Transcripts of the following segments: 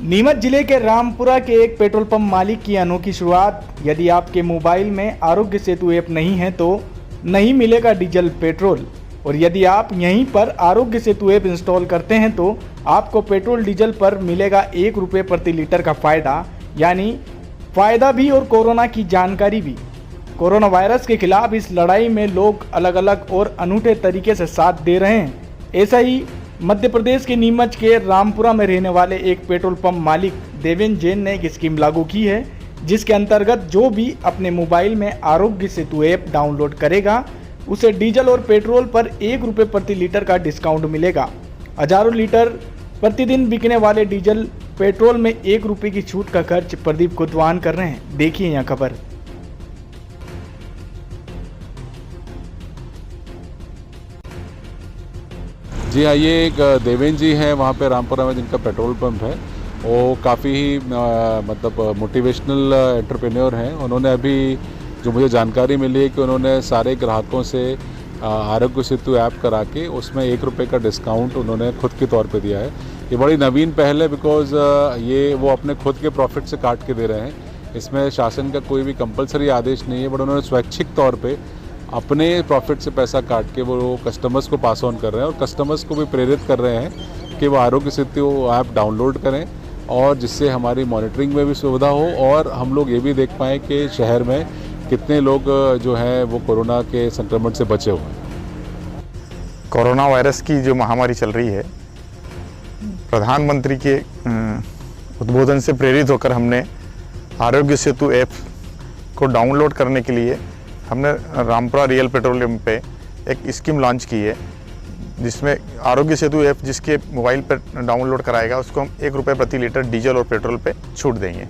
नीमच जिले के रामपुरा के एक पेट्रोल पंप मालिक की अनोखी शुरुआत। यदि आपके मोबाइल में आरोग्य सेतु ऐप नहीं है तो नहीं मिलेगा डीजल पेट्रोल, और यदि आप यहीं पर आरोग्य सेतु ऐप इंस्टॉल करते हैं तो आपको पेट्रोल डीजल पर मिलेगा 1 रुपये प्रति लीटर का फ़ायदा, यानी फ़ायदा भी और कोरोना की जानकारी भी। कोरोना वायरस के खिलाफ इस लड़ाई में लोग अलग अलग और अनूठे तरीके से साथ दे रहे हैं। ऐसा ही मध्य प्रदेश के नीमच के रामपुरा में रहने वाले एक पेट्रोल पंप मालिक देवेंद्र जैन ने एक स्कीम लागू की है, जिसके अंतर्गत जो भी अपने मोबाइल में आरोग्य सेतु ऐप डाउनलोड करेगा उसे डीजल और पेट्रोल पर 1 रुपये प्रति लीटर का डिस्काउंट मिलेगा। हजारों लीटर प्रतिदिन बिकने वाले डीजल पेट्रोल में 1 रुपये की छूट का खर्च प्रदीप खुद वहन कर रहे हैं। देखिए यह खबर। जी हाँ, ये एक देवेंद्र जी हैं वहाँ पे रामपुरा में, जिनका पेट्रोल पंप है। वो काफ़ी ही मतलब मोटिवेशनल एंटरप्रेन्योर हैं। उन्होंने अभी जो मुझे जानकारी मिली है कि उन्होंने सारे ग्राहकों से आरोग्य सेतु ऐप करा के उसमें 1 रुपये का डिस्काउंट उन्होंने खुद के तौर पे दिया है। ये बड़ी नवीन पहल है, बिकॉज़ ये वो अपने खुद के प्रॉफिट से काट के दे रहे हैं। इसमें शासन का कोई भी कंपलसरी आदेश नहीं है, बट उन्होंने स्वैच्छिक तौर पे अपने प्रॉफिट से पैसा काट के वो कस्टमर्स को पास ऑन कर रहे हैं, और कस्टमर्स को भी प्रेरित कर रहे हैं कि वो आरोग्य सेतु ऐप डाउनलोड करें, और जिससे हमारी मॉनिटरिंग में भी सुविधा हो और हम लोग ये भी देख पाएँ कि शहर में कितने लोग जो हैं वो कोरोना के संक्रमण से बचे हुए हैं। कोरोना वायरस की जो महामारी चल रही है, प्रधानमंत्री के उद्बोधन से प्रेरित होकर हमने आरोग्य सेतु ऐप को डाउनलोड करने के लिए हमने रामपुरा रियल पेट्रोलियम पे एक स्कीम लॉन्च की है, जिसमें आरोग्य सेतु ऐप जिसके मोबाइल पर डाउनलोड कराएगा उसको हम 1 रुपये प्रति लीटर डीजल और पेट्रोल पे छूट देंगे।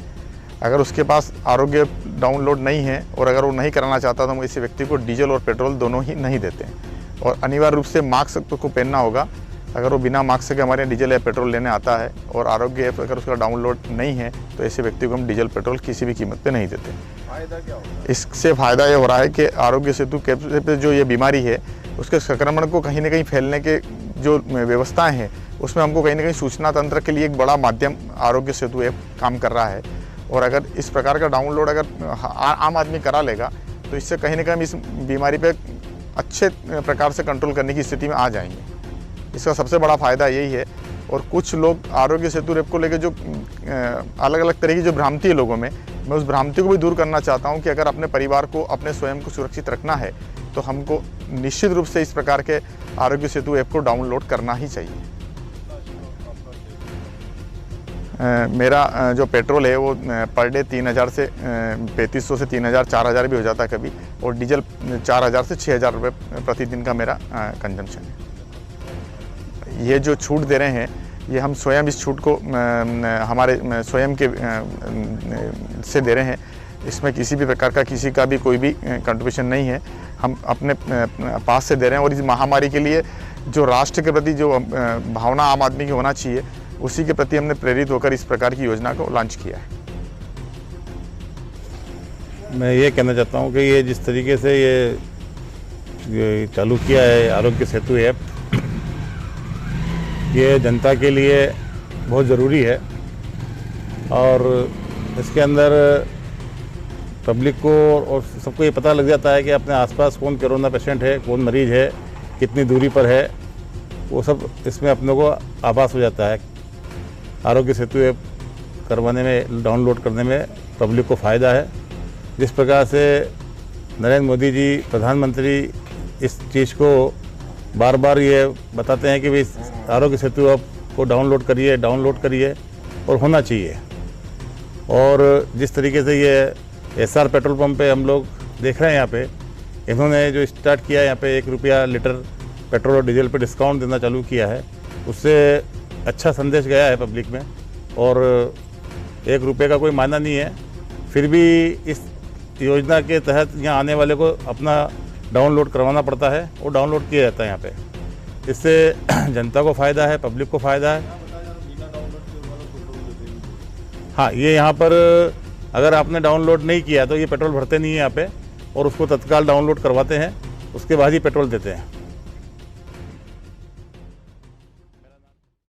अगर उसके पास आरोग्य डाउनलोड नहीं है और अगर वो नहीं कराना चाहता तो हम इसी व्यक्ति को डीजल और पेट्रोल दोनों ही नहीं देते हैं, और अनिवार्य रूप से मास्क को पहनना होगा। अगर वो बिना मास्क के हमारे डीजल या पेट्रोल लेने आता है और आरोग्य ऐप अगर उसका डाउनलोड नहीं है तो ऐसे व्यक्ति को हम डीजल पेट्रोल किसी भी कीमत पे नहीं देते। फायदा क्या होगा? इससे फ़ायदा ये हो रहा है कि आरोग्य सेतु पे जो ये बीमारी है उसके संक्रमण को कहीं ना कहीं फैलने के जो व्यवस्थाएं हैं उसमें हमको कहीं ना कहीं सूचना तंत्र के लिए एक बड़ा माध्यम आरोग्य सेतु ऐप काम कर रहा है। और अगर इस प्रकार का डाउनलोड अगर आम आदमी करा लेगा तो इससे कहीं ना कहीं हम इस बीमारी पर अच्छे प्रकार से कंट्रोल करने की स्थिति में आ जाएंगे। इसका सबसे बड़ा फ़ायदा यही है। और कुछ लोग आरोग्य सेतु ऐप को लेकर जो अलग अलग तरह की जो भ्रांति है लोगों में, मैं उस भ्रांति को भी दूर करना चाहता हूं कि अगर अपने परिवार को, अपने स्वयं को सुरक्षित रखना है तो हमको निश्चित रूप से इस प्रकार के आरोग्य सेतु ऐप को डाउनलोड करना ही चाहिए। मेरा जो पेट्रोल है वो पर डे 3000 से 3500 से 3000 4000 भी हो जाता है कभी, और डीजल 4000 से 6000 रुपये प्रतिदिन का मेरा कंजम्पशन है। ये जो छूट दे रहे हैं ये हम स्वयं इस छूट को हमारे स्वयं के से दे रहे हैं। इसमें किसी भी प्रकार का किसी का भी कोई भी कंट्रीब्यूशन नहीं है, हम अपने पास से दे रहे हैं। और इस महामारी के लिए जो राष्ट्र के प्रति जो भावना आम आदमी की होना चाहिए उसी के प्रति हमने प्रेरित होकर इस प्रकार की योजना को लॉन्च किया है। मैं ये कहना चाहता हूँ कि ये जिस तरीके से ये चालू किया है आरोग्य सेतु ऐप, ये जनता के लिए बहुत ज़रूरी है, और इसके अंदर पब्लिक को और सबको ये पता लग जाता है कि अपने आसपास कौन कोरोना पेशेंट है, कौन मरीज़ है, कितनी दूरी पर है, वो सब इसमें अपने को आभास हो जाता है। आरोग्य सेतु ऐप करवाने में, डाउनलोड करने में पब्लिक को फ़ायदा है। जिस प्रकार से नरेंद्र मोदी जी प्रधानमंत्री इस चीज़ को बार बार ये बताते हैं कि भाई आरोग्य सेतु ऐप को डाउनलोड करिए और होना चाहिए। और जिस तरीके से ये SR पेट्रोल पंप पे हम लोग देख रहे हैं, यहाँ पे इन्होंने जो स्टार्ट किया है, यहाँ पे 1 रुपया लीटर पेट्रोल और डीजल पे डिस्काउंट देना चालू किया है, उससे अच्छा संदेश गया है पब्लिक में। और 1 रुपये का कोई मायना नहीं है, फिर भी इस योजना के तहत यहाँ आने वाले को अपना डाउनलोड करवाना पड़ता है, वो डाउनलोड किया जाता है यहाँ पे। इससे जनता को फ़ायदा है, पब्लिक को फ़ायदा है। हाँ, ये यहाँ पर अगर आपने डाउनलोड नहीं किया तो ये पेट्रोल भरते नहीं है यहाँ पे, और उसको तत्काल डाउनलोड करवाते हैं, उसके बाद ही पेट्रोल देते हैं।